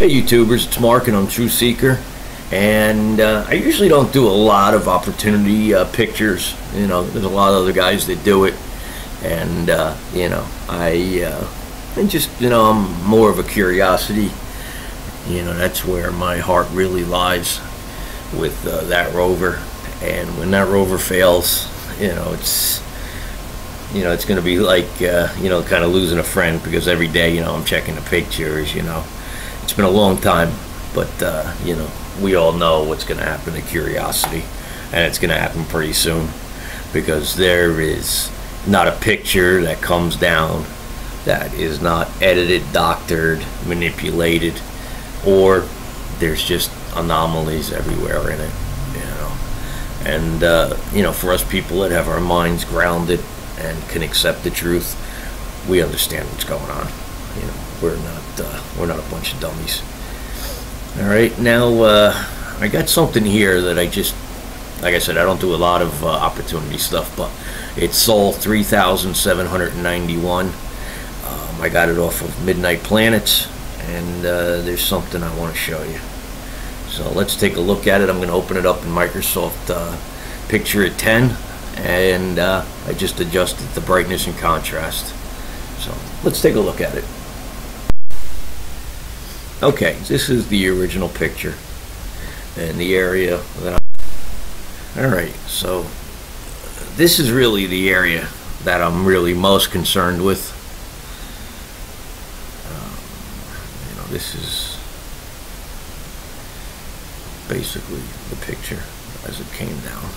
Hey YouTubers, it's Mark and I'm True Seeker, and I usually don't do a lot of opportunity pictures. You know, there's a lot of other guys that do it, and you know, I just, you know, I'm more of a curiosity. You know, that's where my heart really lies with that rover, and when that rover fails, you know, it's going to be like you know, kind of losing a friend, because every day, you know, I'm checking the pictures. You know, it's been a long time, but you know, we all know what's going to happen to Curiosity, and it's going to happen pretty soon, because there is not a picture that comes down that is not edited, doctored, manipulated, or there's just anomalies everywhere in it. You know, and you know, for us people that have our minds grounded and can accept the truth, we understand what's going on. You know, we're not a bunch of dummies. All right, now I got something here that I just, like I said, I don't do a lot of opportunity stuff, but it's Sol 3791. I got it off of Midnight Planets, and there's something I want to show you. So let's take a look at it. I'm going to open it up in Microsoft Picture at 10, and I just adjusted the brightness and contrast. So let's take a look at it. Okay, this is the original picture and the area that alright, so this is really the area that I'm really most concerned with. You know, this is basically the picture as it came down.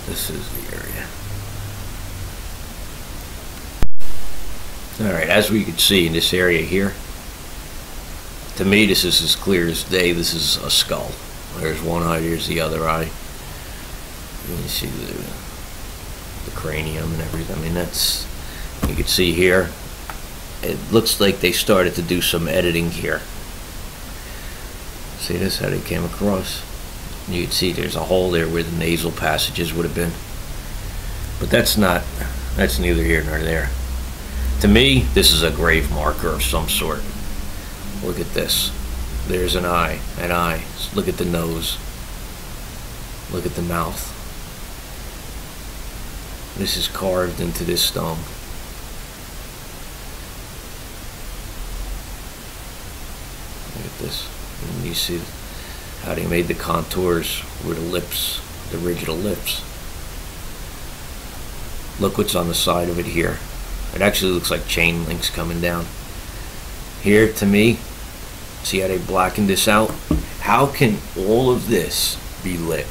This is the area. Alright, as we can see in this area here, to me this is as clear as day. This is a skull. There's one eye, here's the other eye. You see the cranium and everything. I mean, that's, you can see here, it looks like they started to do some editing here. See this, how they came across? You can see there's a hole there where the nasal passages would have been. But that's neither here nor there. To me, this is a grave marker of some sort. Look at this. There's an eye, an eye. Look at the nose. Look at the mouth. This is carved into this stone. Look at this. And you see how they made the contours with the lips, the original lips. Look what's on the side of it here. It actually looks like chain links coming down. Here, to me, see how they blackened this out? How can all of this be lit?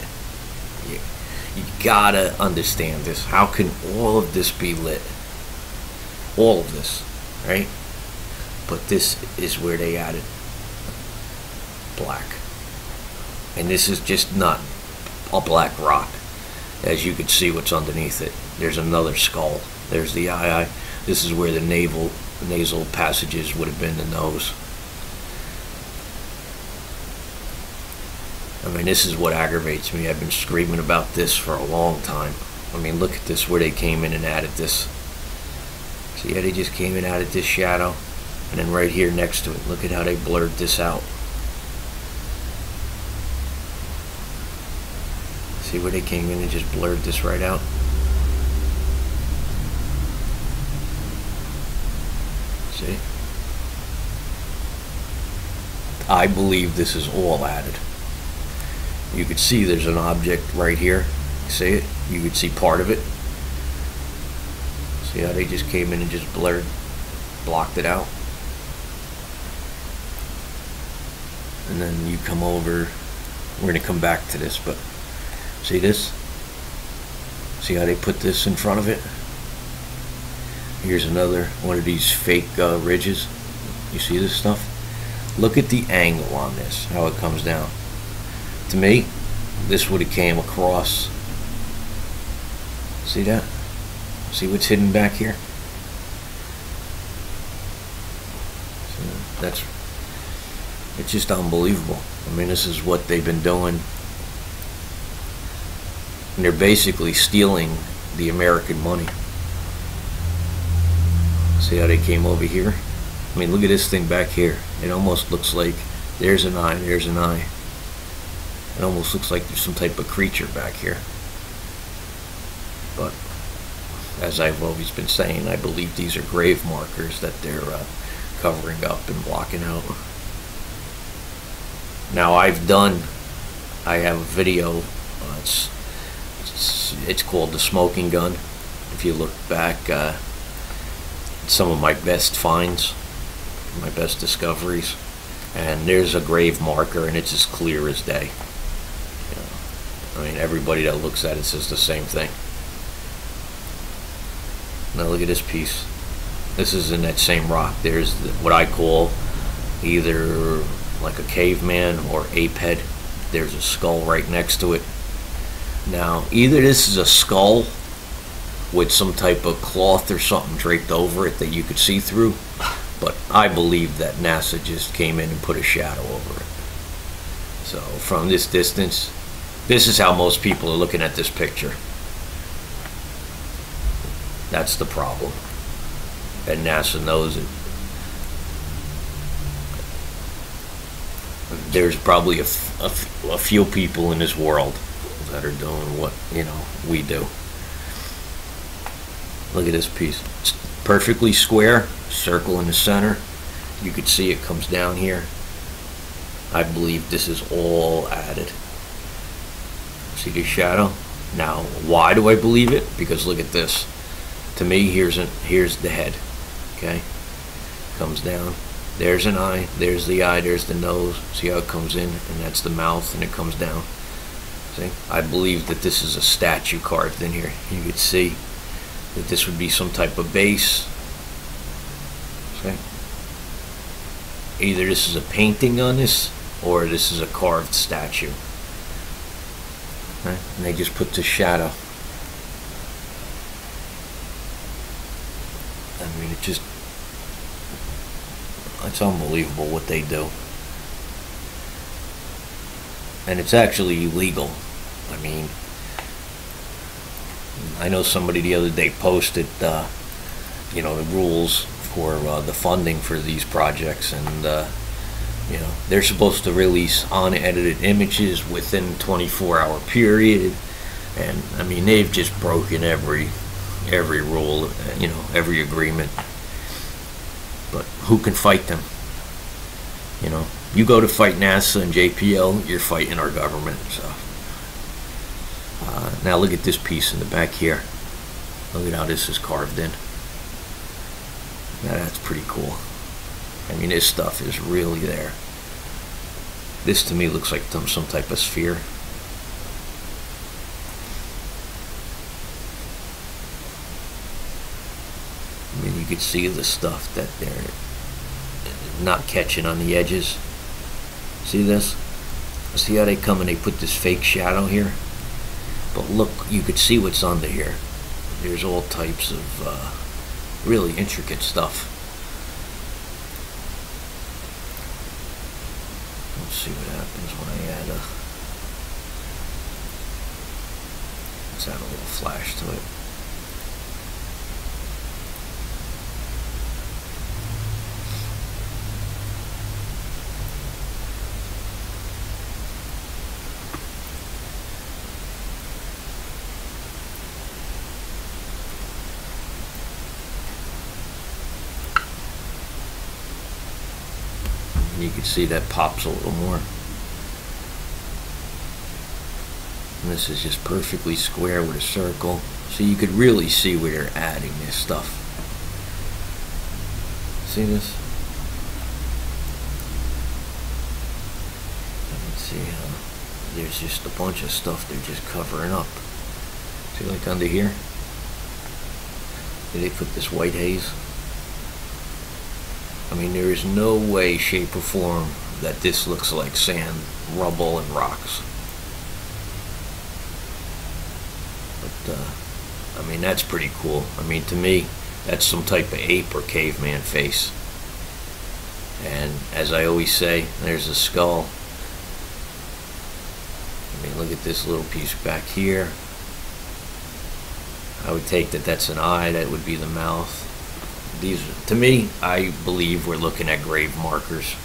You gotta understand this. How can all of this be lit? All of this, right? But this is where they added black. And this is just not a black rock. As you can see what's underneath it. There's another skull. There's the eye. This is where the nasal passages would have been, the nose. I mean, this is what aggravates me. I've been screaming about this for a long time. I mean, look at this, where they came in and added this. See how they just came in and added this shadow? And then right here next to it, look at how they blurred this out. See where they came in and just blurred this right out? See? I believe this is all added. You could see there's an object right here. See it? You could see part of it. See how they just came in and just blocked it out? And then you come over, we're going to come back to this, but see this? See how they put this in front of it? Here's another one of these fake ridges. You see this stuff? Look at the angle on this, how it comes down. To me, this would have came across. See that? See what's hidden back here? So it's just unbelievable. I mean, this is what they've been doing. And they're basically stealing the American money. See how they came over here? I mean, look at this thing back here. It almost looks like there's an eye, there's an eye. It almost looks like there's some type of creature back here. But as I've always been saying, I believe these are grave markers that they're covering up and blocking out. Now I have a video. It's called The Smoking Gun. If you look back, some of my best finds, my best discoveries, and there's a grave marker, and it's as clear as day. You know, I mean, everybody that looks at it says the same thing. Now look at this piece. This is in that same rock. There's what I call either like a caveman or ape head. There's a skull right next to it. Now, either this is a skull with some type of cloth or something draped over it that you could see through, but I believe that NASA just came in and put a shadow over it. So from this distance, this is how most people are looking at this picture. That's the problem, and NASA knows it. There's probably a few people in this world that are doing what, you know, we do. Look at this piece. It's perfectly square, circle in the center. You could see it comes down here. I believe this is all added. See the shadow? Now, why do I believe it? Because look at this. To me, here's the head. Okay? Comes down. There's an eye, there's the eye, there's the nose. See how it comes in? And that's the mouth, and it comes down. See? I believe that this is a statue carved in here. You could see that this would be some type of base. See? Either this is a painting on this, or this is a carved statue. Okay? And they just put the shadow. I mean, it's unbelievable what they do. And it's actually illegal. I mean, I know somebody the other day posted, you know, the rules for the funding for these projects, and you know, they're supposed to release unedited images within a 24-hour period, and I mean, they've just broken every rule, you know, every agreement. But who can fight them? You know, you go to fight NASA and JPL, you're fighting our government. So now look at this piece in the back here. Look at how this is carved in. Now that's pretty cool. I mean, this stuff is really there. This to me looks like some type of sphere. I mean, you could see the stuff that they're not catching on the edges. See this? See how they come and they put this fake shadow here? But look, you could see what's under here. There's all types of really intricate stuff. Let's see what happens when I add let's add a little flash to it. You can see that pops a little more. And this is just perfectly square with a circle. So you could really see where they're adding this stuff. See this? Let's see how there's just a bunch of stuff they're just covering up. See, like under here? Did they put this white haze? I mean, there is no way, shape, or form that this looks like sand, rubble, and rocks. But, I mean, that's pretty cool. I mean, to me, that's some type of ape or caveman face. And as I always say, there's a skull. I mean, look at this little piece back here. I would take that that's an eye, that would be the mouth. These, to me, I believe we're looking at grave markers.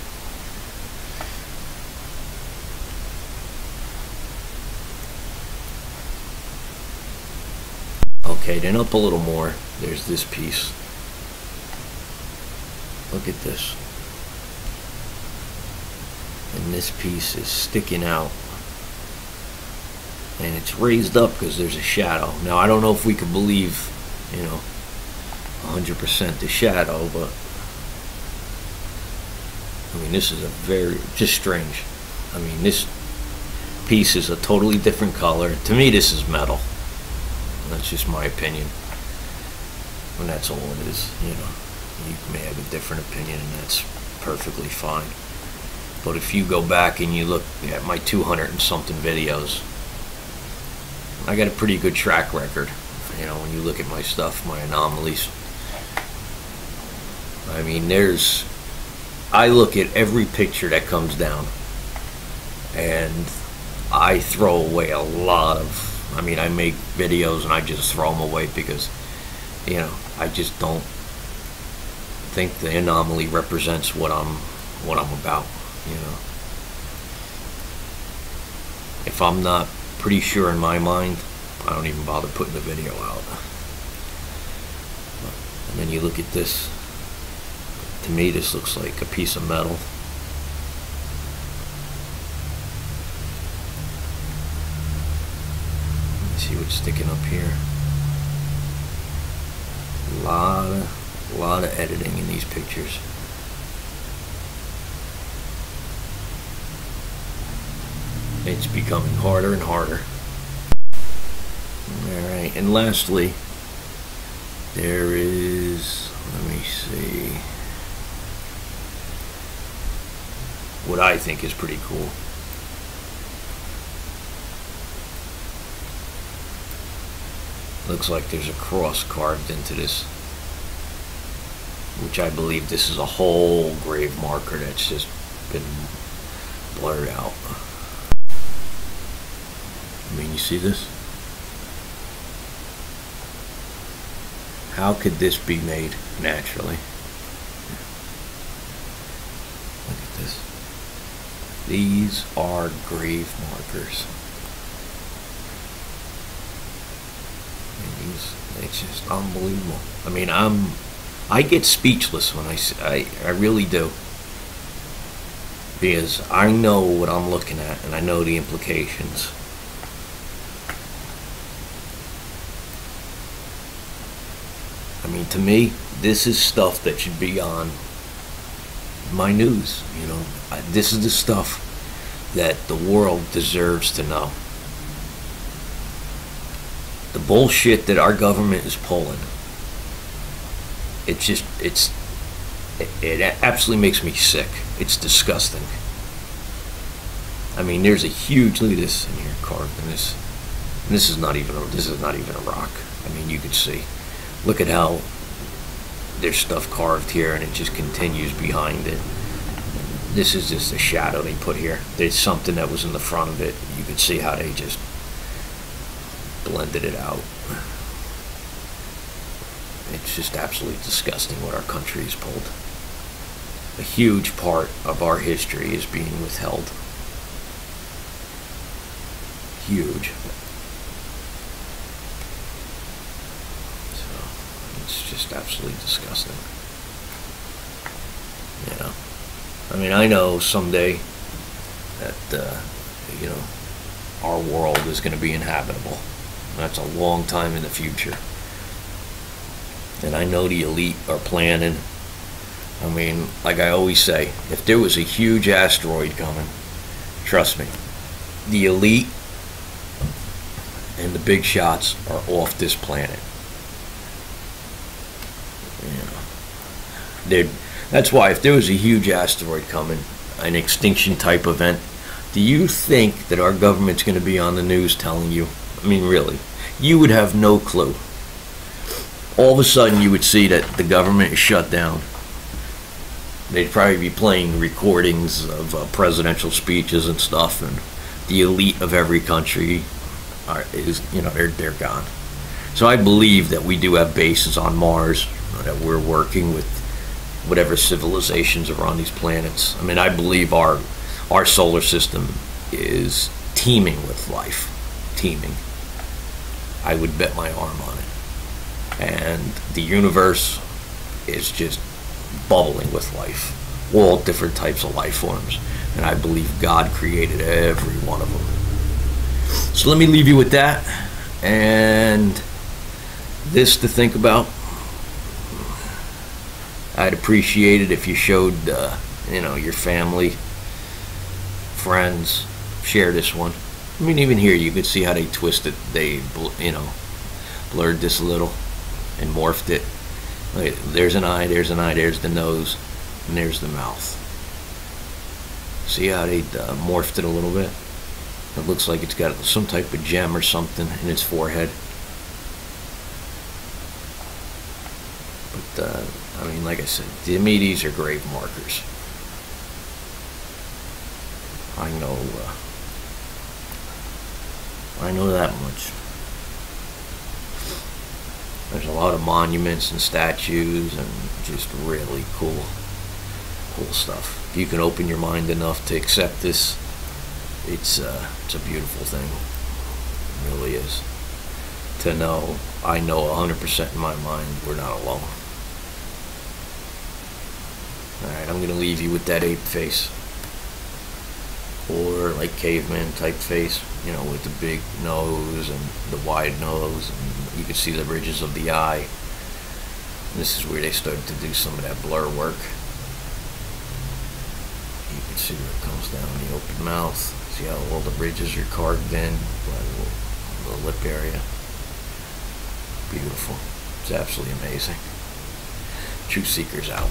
Okay, then up a little more, there's this piece. Look at this. And this piece is sticking out. And it's raised up because there's a shadow. Now, I don't know if we could believe, 100% the shadow, but I mean, this is a very, just strange. I mean, this piece is a totally different color. To me, this is metal. That's just my opinion. And that's all it is, You may have a different opinion, and that's perfectly fine. But if you go back and you look at my 200 and something videos, I got a pretty good track record. When you look at my stuff, my anomalies. I mean, I look at every picture that comes down, and I throw away a lot of, I make videos and I just throw them away because, I just don't think the anomaly represents what I'm about, If I'm not pretty sure in my mind, I don't even bother putting the video out. And then you look at this. To me, this looks like a piece of metal. Let's see what's sticking up here. A lot of editing in these pictures. It's becoming harder and harder. Alright, and lastly, there is, let me see, what I think is pretty cool. Looks like there's a cross carved into this, which I believe this is a whole grave marker that's just been blurred out. I mean, you see this? How could this be made naturally? Look at this. These are grave markers. And it's just unbelievable. I mean, I get speechless when I really do. Because I know what I'm looking at and I know the implications. I mean, to me, this is stuff that should be on my news, This is the stuff that the world deserves to know. The bullshit that our government is pulling, it absolutely makes me sick. It's disgusting. I mean, there's a huge, look at this in here carved in this. And this is not even a rock. I mean, you could see. Look at how there's stuff carved here and it just continues behind it. This is just a shadow they put here. There's something that was in the front of it. You could see how they just blended it out. It's just absolutely disgusting what our country has pulled. A huge part of our history is being withheld. Huge. It's just absolutely disgusting. I mean, I know someday that, our world is going to be inhabitable. That's a long time in the future. And I know the elite are planning. I mean, like I always say, if there was a huge asteroid coming, trust me, the elite and the big shots are off this planet. That's why if there was a huge asteroid coming, an extinction type event, do you think that our government's going to be on the news telling you? I mean, really, you would have no clue. All of a sudden you would see that the government is shut down. They'd probably be playing recordings of presidential speeches and stuff, and the elite of every country they're gone. So I believe that we do have bases on Mars, that we're working with whatever civilizations are on these planets. I mean, I believe our solar system is teeming with life. Teeming. I would bet my arm on it. And the universe is just bubbling with life. All different types of life forms. And I believe God created every one of them. So let me leave you with that. And this to think about. I'd appreciate it if you showed, your family, friends, share this one. I mean, even here you could see how they twisted, they, blurred this a little and morphed it. Wait, there's an eye, there's the nose, and there's the mouth. See how they morphed it a little bit? It looks like it's got some type of gem or something in its forehead. But, I mean, like I said, to me, these are grave markers. I know that much. There's a lot of monuments and statues and just really cool stuff. If you can open your mind enough to accept this, it's a beautiful thing. It really is. To know, I know 100% in my mind we're not alone. Alright, I'm going to leave you with that ape face. Or like caveman type face, with the big nose and the wide nose, and you can see the ridges of the eye. And this is where they started to do some of that blur work. You can see where it comes down the open mouth. See how all the ridges are carved in by the lip area. Beautiful. It's absolutely amazing. True Seeker's out.